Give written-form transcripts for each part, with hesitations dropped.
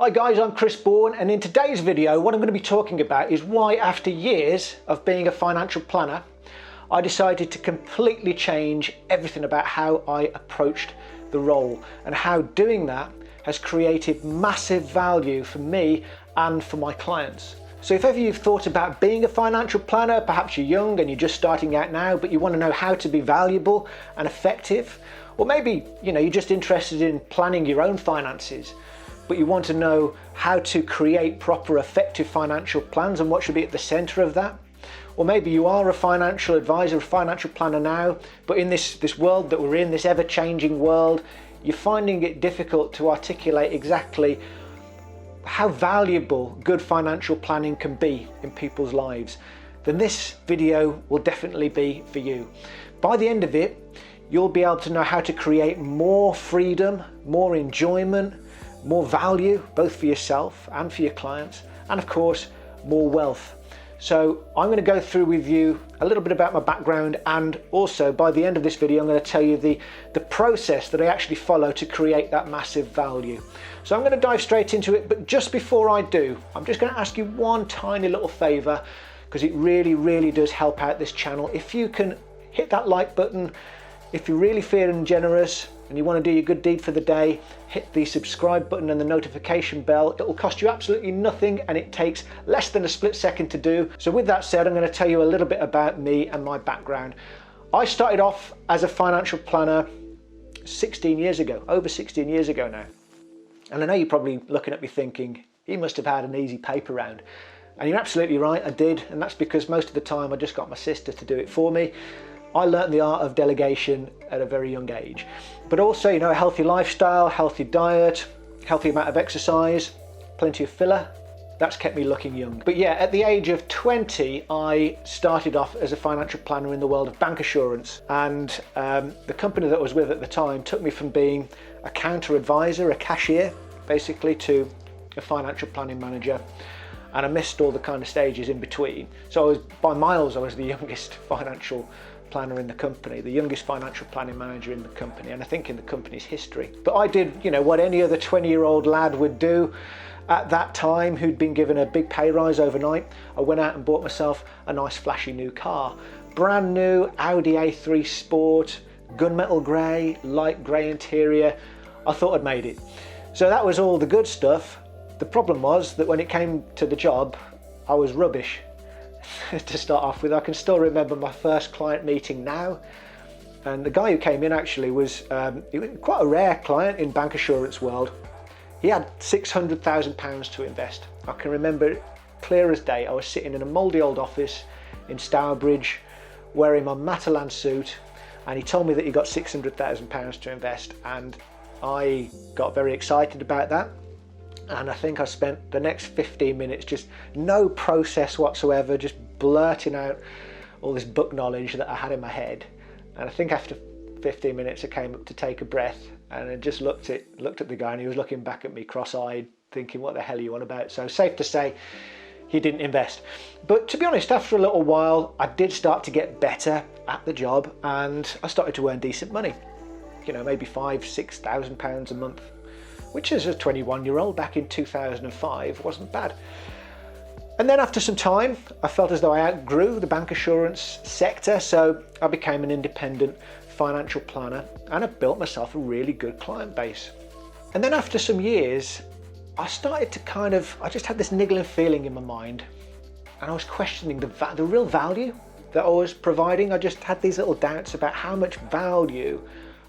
Hi guys, I'm Bourne, and in today's video what I'm going to be talking about is why, after years of being a financial planner, I decided to completely change everything about how I approached the role, and how doing that has created massive value for me and for my clients. So if ever you've thought about being a financial planner, perhaps you're young and you're just starting out now, but you want to know how to be valuable and effective, or maybe you're just interested in planning your own finances, but you want to know how to create proper, effective financial plans and what should be at the center of that. Or maybe you are a financial advisor, a financial planner now, but in this world that we're in, this ever-changing world, you're finding it difficult to articulate exactly how valuable good financial planning can be in people's lives. Then this video will definitely be for you. By the end of it, you'll be able to know how to create more freedom, more enjoyment, more value, both for yourself and for your clients, and of course, more wealth. So I'm going to go through with you a little bit about my background, and also by the end of this video, I'm going to tell you the process that I actually follow to create that massive value. So I'm going to dive straight into it, but just before I do, I'm just going to ask you one tiny little favor, because it really, really does help out this channel. If you can hit that like button, if you're really feeling generous and you want to do your good deed for the day, hit the subscribe button and the notification bell. It will cost you absolutely nothing, and it takes less than a split second to do. So with that said, I'm going to tell you a little bit about me and my background. I started off as a financial planner 16 years ago, over 16 years ago now. And I know you're probably looking at me thinking, he must have had an easy paper round. And you're absolutely right, I did. And that's because most of the time I just got my sister to do it for me. I learned the art of delegation at a very young age, but also, a healthy lifestyle, healthy diet, healthy amount of exercise, plenty of filler. That's kept me looking young. But yeah, at the age of 20, I started off as a financial planner in the world of bank assurance. And the company that I was with at the time took me from being a counter advisor, a cashier, basically, to a financial planning manager. And I missed all the kind of stages in between. So by miles, I was the youngest financial planner in the company, the youngest financial planning manager in the company, and I think in the company's history. But I did, what any other 20-year-old lad would do at that time who'd been given a big pay rise overnight. I went out and bought myself a nice flashy new car. Brand new Audi A3 Sport, gunmetal grey, light grey interior. I thought I'd made it. So that was all the good stuff. The problem was that when it came to the job, I was rubbish. To start off with, I can still remember my first client meeting now, and the guy who came in actually was quite a rare client in bank assurance world. He had £600,000 to invest. I can remember it clear as day. I was sitting in a mouldy old office in Stourbridge wearing my Matalan suit, and he told me that he got £600,000 to invest, and I got very excited about that. And I think I spent the next 15 minutes just no process whatsoever, just blurting out all this book knowledge that I had in my head. And I think after 15 minutes I came up to take a breath, and I just looked at the guy, and he was looking back at me cross-eyed, thinking, what the hell are you on about? So safe to say he didn't invest. But to be honest, after a little while I did start to get better at the job, and I started to earn decent money, maybe £5,000–6,000 a month, which as a 21-year-old back in 2005 wasn't bad. And then after some time, I felt as though I outgrew the bank assurance sector, so I became an independent financial planner, and I built myself a really good client base. And then after some years, I started to I just had this niggling feeling in my mind, and I was questioning the real value that I was providing. I just had these little doubts about how much value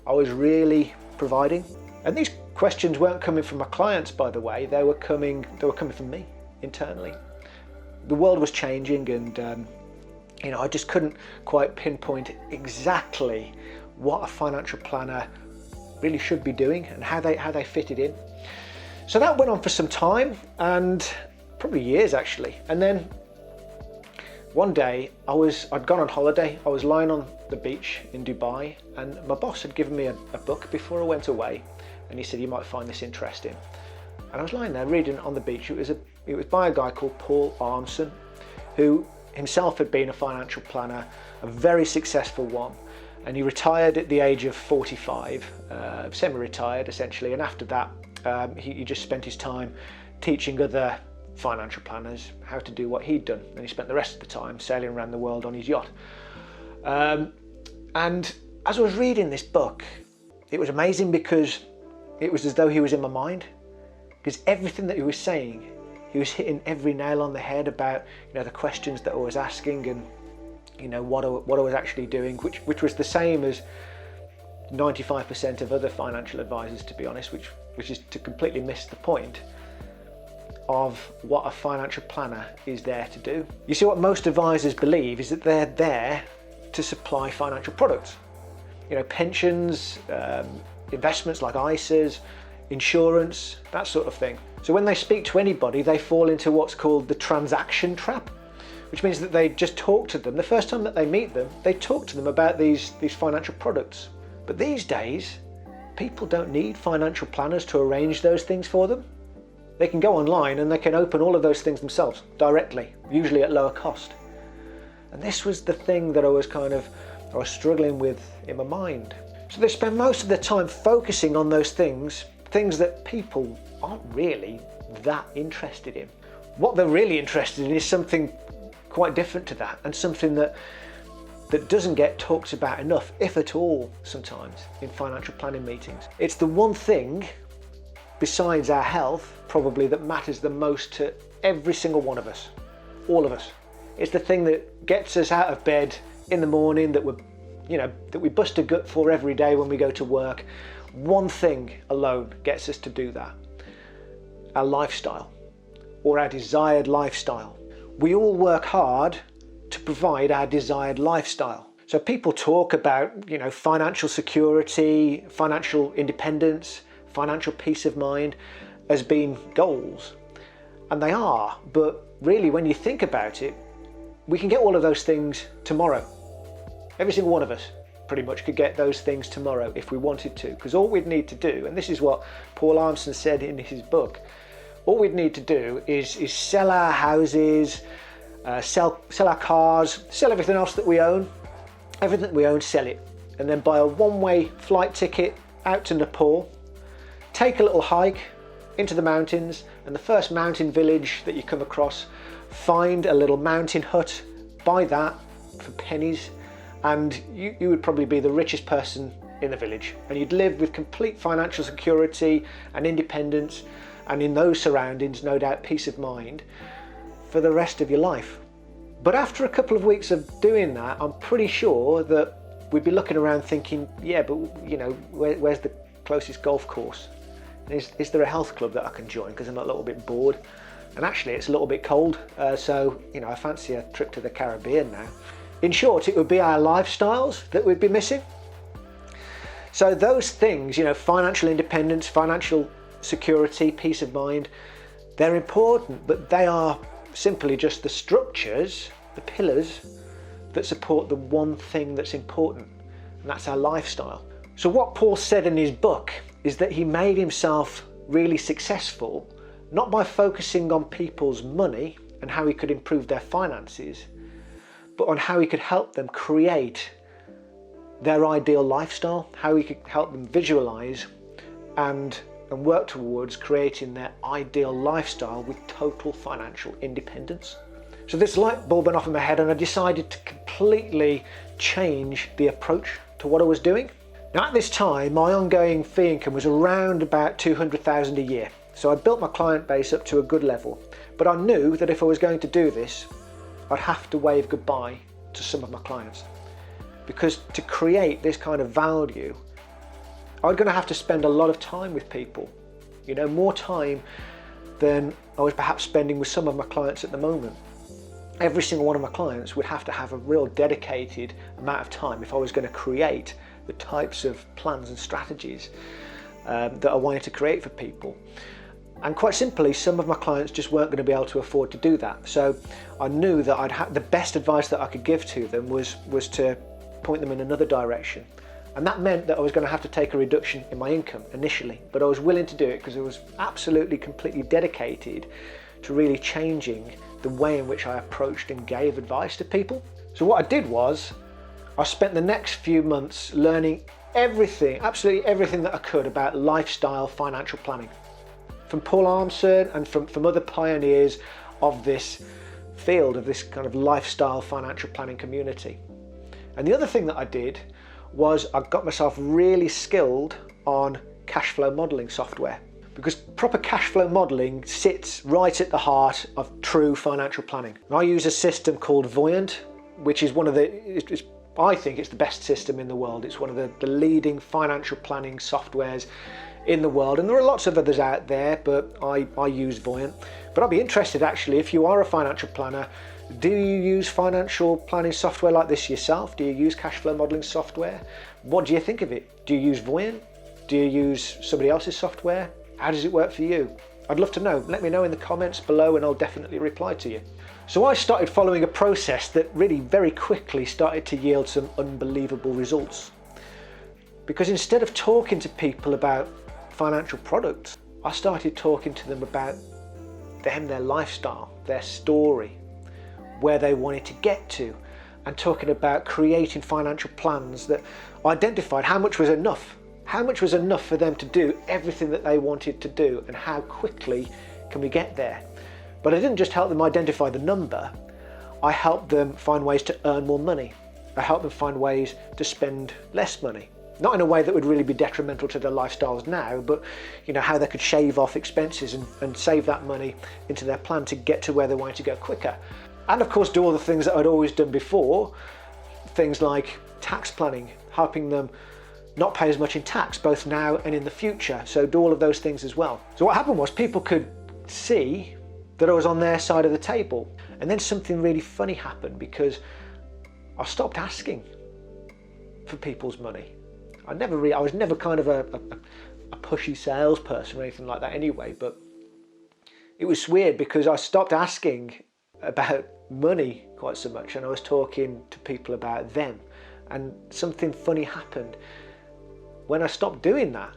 I was really providing. And these questions weren't coming from my clients, by the way. They were coming from me internally. The world was changing, and I just couldn't quite pinpoint exactly what a financial planner really should be doing and how they fitted in. So that went on for some time, and probably years actually. And then one day I'd gone on holiday. I was lying on the beach in Dubai, and my boss had given me a book before I went away. And he said, you might find this interesting. And I was lying there reading it on the beach. It was by a guy called Paul Armson, who himself had been a financial planner, a very successful one. And he retired at the age of 45, semi-retired essentially. And after that, He just spent his time teaching other financial planners how to do what he'd done, and he spent the rest of the time sailing around the world on his yacht. And as I was reading this book, it was amazing because it was as though he was in my mind, because everything that he was saying, he was hitting every nail on the head about, the questions that I was asking, and what I was actually doing, which was the same as 95% of other financial advisors, to be honest, which is to completely miss the point of what a financial planner is there to do. You see, what most advisors believe is that they're there to supply financial products, pensions, investments like ISAs, insurance, that sort of thing. So when they speak to anybody, they fall into what's called the transaction trap, which means that they just talk to them. The first time that they meet them, they talk to them about these financial products. But these days, people don't need financial planners to arrange those things for them. They can go online and they can open all of those things themselves directly, usually at lower cost. And this was the thing that I was struggling with in my mind. So they spend most of their time focusing on those things that people aren't really that interested in. What they're really interested in is something quite different to that, and something that doesn't get talked about enough, if at all, sometimes in financial planning meetings. It's the one thing, besides our health, probably, that matters the most to every single one of us, all of us. It's the thing that gets us out of bed in the morning, that we bust a gut for every day when we go to work. One thing alone gets us to do that: our lifestyle, or our desired lifestyle. We all work hard to provide our desired lifestyle. So people talk about, financial security, financial independence, financial peace of mind as being goals. And they are, but really, when you think about it, we can get all of those things tomorrow. Every single one of us pretty much could get those things tomorrow if we wanted to, because all we'd need to do, and this is what Paul Armstrong said in his book, all we'd need to do is sell our houses, sell our cars, sell everything else that we own, sell it, and then buy a one-way flight ticket out to Nepal, take a little hike into the mountains, and the first mountain village that you come across, find a little mountain hut, buy that for pennies, and you would probably be the richest person in the village, and you'd live with complete financial security and independence, and in those surroundings, no doubt, peace of mind for the rest of your life. But after a couple of weeks of doing that, I'm pretty sure that we'd be looking around thinking, yeah, but where's the closest golf course? Is there a health club that I can join, because I'm a little bit bored? And actually it's a little bit cold, so I fancy a trip to the Caribbean now. In short, it would be our lifestyles that we'd be missing. So those things, financial independence, financial security, peace of mind, they're important, but they are simply just the structures, the pillars that support the one thing that's important, and that's our lifestyle. So what Paul said in his book is that he made himself really successful not by focusing on people's money and how he could improve their finances, but on how he could help them create their ideal lifestyle, how he could help them visualize and work towards creating their ideal lifestyle with total financial independence. So this light bulb went off in my head, and I decided to completely change the approach to what I was doing. Now at this time, my ongoing fee income was around about 200,000 a year. So I built my client base up to a good level, but I knew that if I was going to do this, I'd have to wave goodbye to some of my clients, because to create this kind of value, I'm going to have to spend a lot of time with people, more time than I was perhaps spending with some of my clients at the moment. Every single one of my clients would have to have a real dedicated amount of time if I was going to create the types of plans and strategies that I wanted to create for people. And quite simply, some of my clients just weren't going to be able to afford to do that. So I knew that the best advice that I could give to them was to point them in another direction. And that meant that I was going to have to take a reduction in my income initially, but I was willing to do it because I was absolutely, completely dedicated to really changing the way in which I approached and gave advice to people. So what I did was, I spent the next few months learning everything, absolutely everything that I could about lifestyle financial planning. from Paul Armstrong and from other pioneers of this field, of this kind of lifestyle financial planning community. And the other thing that I did was I got myself really skilled on cash flow modelling software, because proper cash flow modelling sits right at the heart of true financial planning. And I use a system called Bourne, which is I think it's the best system in the world. It's one of the leading financial planning softwares in the world, and there are lots of others out there, but I use Bourne. But I'd be interested actually, if you are a financial planner, do you use financial planning software like this yourself? Do you use cash flow modelling software? What do you think of it? Do you use Bourne? Do you use somebody else's software? How does it work for you? I'd love to know. Let me know in the comments below and I'll definitely reply to you. So I started following a process that really very quickly started to yield some unbelievable results. Because instead of talking to people about financial products, I started talking to them about them, their lifestyle, their story, where they wanted to get to, and talking about creating financial plans that identified how much was enough for them to do everything that they wanted to do, and how quickly can we get there. But I didn't just help them identify the number, I helped them find ways to earn more money. I helped them find ways to spend less money. Not in a way that would really be detrimental to their lifestyles now, but how they could shave off expenses and save that money into their plan to get to where they wanted to go quicker. And of course do all the things that I'd always done before, things like tax planning, helping them not pay as much in tax, both now and in the future. So do all of those things as well. So what happened was people could see that I was on their side of the table. And then something really funny happened, because I stopped asking for people's money. I was never kind of a pushy salesperson or anything like that anyway, but it was weird because I stopped asking about money quite so much, and I was talking to people about them. And something funny happened. When I stopped doing that,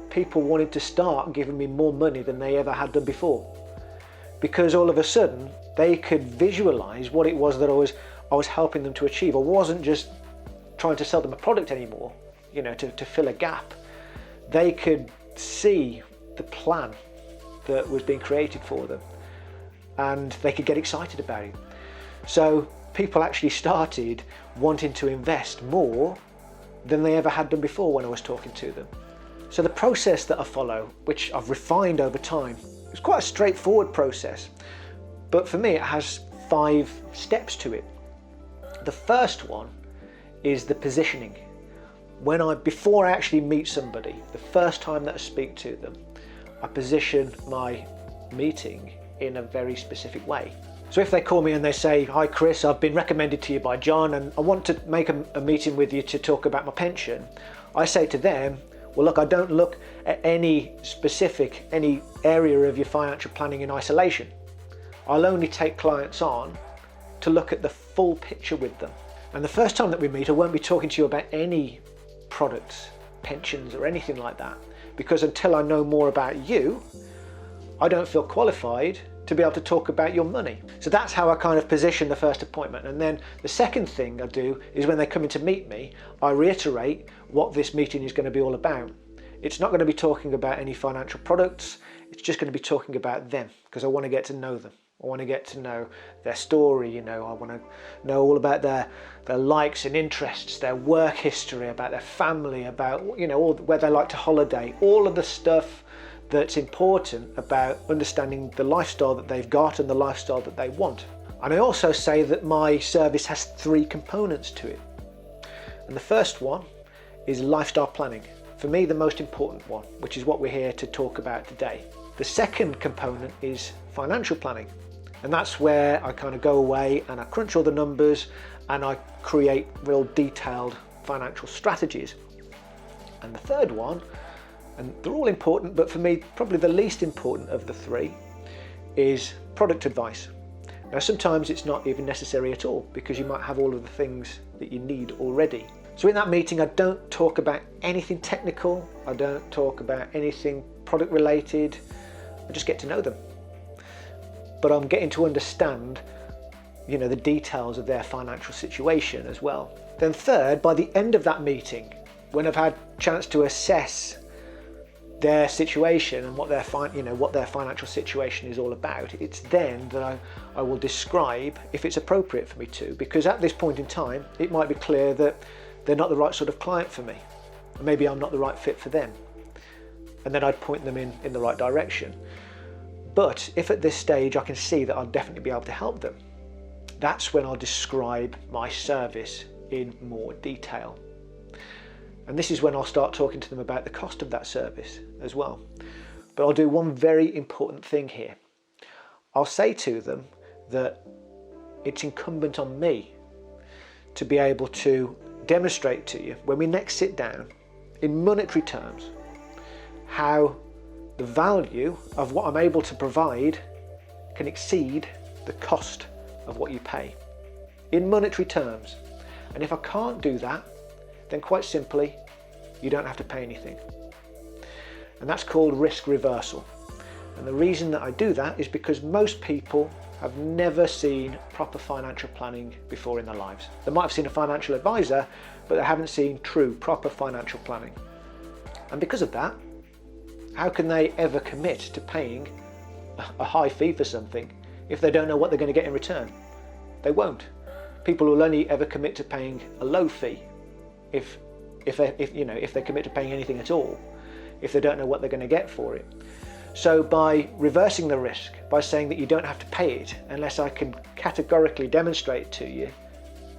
people wanted to start giving me more money than they ever had done before, because all of a sudden they could visualize what it was that I was helping them to achieve. I wasn't just trying to sell them a product anymore, to fill a gap. They could see the plan that was being created for them, and they could get excited about it. So people actually started wanting to invest more than they ever had done before when I was talking to them. So the process that I follow, which I've refined over time, is quite a straightforward process, but for me it has 5 steps to it. The first one is the positioning. Before I actually meet somebody, the first time that I speak to them, I position my meeting in a very specific way. So if they call me and they say, "Hi Chris, I've been recommended to you by John and I want to make a meeting with you to talk about my pension," I say to them, "Well look, I don't look at any area of your financial planning in isolation. I'll only take clients on to look at the full picture with them. And the first time that we meet, I won't be talking to you about any products, pensions or anything like that, because until I know more about you, I don't feel qualified to be able to talk about your money." So that's how I kind of position the first appointment. And then the second thing I do is when they come in to meet me, I reiterate what this meeting is going to be all about. It's not going to be talking about any financial products, it's just going to be talking about them, because I want to get to know them. I want to get to know their story, I want to know all about their likes and interests, their work history, about their family, about all, where they like to holiday, all of the stuff that's important about understanding the lifestyle that they've got and the lifestyle that they want. And I also say that my service has 3 components to it. And the first one is lifestyle planning. For me, the most important one, which is what we're here to talk about today. The second component is financial planning. And that's where I kind of go away and I crunch all the numbers and I create real detailed financial strategies. And the third one, and they're all important, but for me, probably the least important of the 3, is product advice. Now, sometimes it's not even necessary at all, because you might have all of the things that you need already. So in that meeting, I don't talk about anything technical. I don't talk about anything product related. I just get to know them. But I'm getting to understand, the details of their financial situation as well. Then third, by the end of that meeting, when I've had a chance to assess their situation and what their financial situation is all about, it's then that I will describe if it's appropriate for me to, because at this point in time it might be clear that they're not the right sort of client for me, or maybe I'm not the right fit for them, and then I'd point them in the right direction. But if at this stage I can see that I'll definitely be able to help them, that's when I'll describe my service in more detail. And this is when I'll start talking to them about the cost of that service as well. But I'll do one very important thing here. I'll say to them that it's incumbent on me to be able to demonstrate to you, when we next sit down, in monetary terms, how the value of what I'm able to provide can exceed the cost of what you pay, in monetary terms. And if I can't do that, then quite simply, you don't have to pay anything. And that's called risk reversal. And the reason that I do that is because most people have never seen proper financial planning before in their lives. They might have seen a financial advisor, but they haven't seen true, proper financial planning. And because of that, how can they ever commit to paying a high fee for something if they don't know what they're going to get in return? They won't. People will only ever commit to paying a low fee if they commit to paying anything at all, if they don't know what they're going to get for it. So by reversing the risk, by saying that you don't have to pay it unless I can categorically demonstrate to you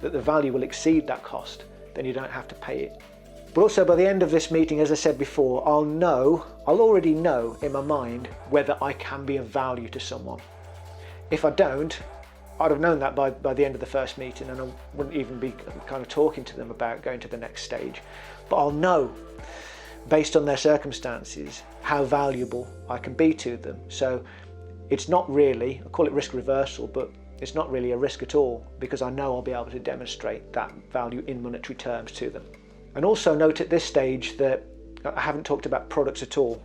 that the value will exceed that cost, then you don't have to pay it. But also by the end of this meeting, as I said before, I'll already know in my mind whether I can be of value to someone. If I don't, I'd have known that by the end of the first meeting, and I wouldn't even be kind of talking to them about going to the next stage. But I'll know, based on their circumstances, how valuable I can be to them. So it's not really, I call it risk reversal, but it's not really a risk at all, because I know I'll be able to demonstrate that value in monetary terms to them. And also note at this stage that I haven't talked about products at all,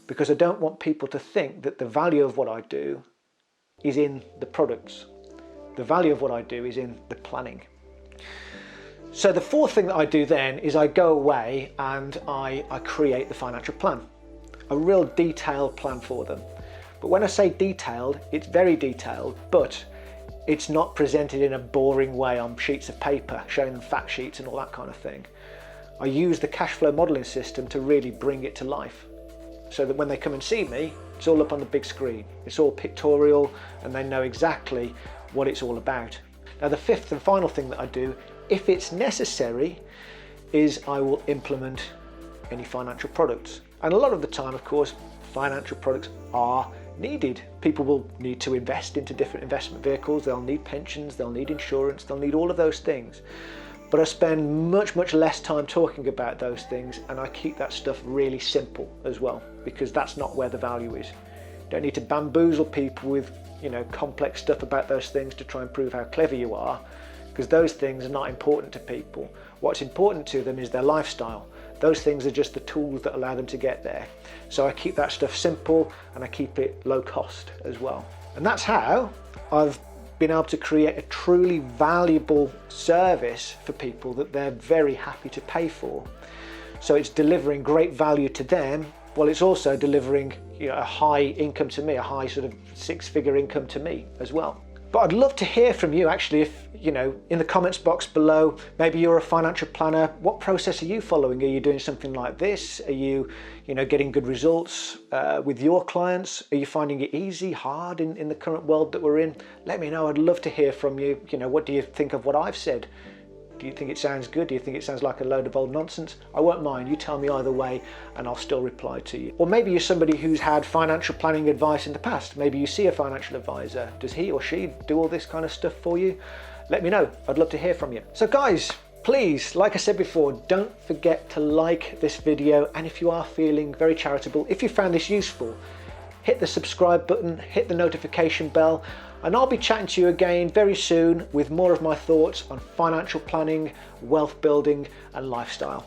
because I don't want people to think that the value of what I do is in the products. The value of what I do is in the planning. So the fourth thing that I do then is I go away and I create the financial plan, a real detailed plan for them. But when I say detailed, it's very detailed, but it's not presented in a boring way on sheets of paper, showing them fact sheets and all that kind of thing. I use the cash flow modelling system to really bring it to life, so that when they come and see me, it's all up on the big screen. It's all pictorial and they know exactly what it's all about. Now the fifth and final thing that I do, if it's necessary, is I will implement any financial products. And a lot of the time, of course, financial products are needed. People will need to invest into different investment vehicles, they'll need pensions, they'll need insurance, they'll need all of those things. But I spend much less time talking about those things, and I keep that stuff really simple as well, because that's not where the value is. You don't need to bamboozle people with complex stuff about those things to try and prove how clever you are, because those things are not important to people. What's important to them is their lifestyle. Those things are just the tools that allow them to get there. So I keep that stuff simple and I keep it low cost as well. And that's how I've been able to create a truly valuable service for people that they're very happy to pay for. So it's delivering great value to them, while it's also delivering a high income to me, a high sort of six-figure income to me as well. But I'd love to hear from you actually, if in the comments box below, maybe you're a financial planner, what process are you following? Are you doing something like this? Are you getting good results with your clients? Are you finding it easy, hard in the current world that we're in? Let me know, I'd love to hear from you. What do you think of what I've said? Do you think it sounds good? Do you think it sounds like a load of old nonsense? I won't mind, you tell me either way and I'll still reply to you. Or maybe you're somebody who's had financial planning advice in the past. Maybe you see a financial advisor. Does he or she do all this kind of stuff for you? Let me know, I'd love to hear from you. So guys, please, like I said before, don't forget to like this video, and if you are feeling very charitable, if you found this useful, hit the subscribe button, hit the notification bell, and I'll be chatting to you again very soon with more of my thoughts on financial planning, wealth building and lifestyle.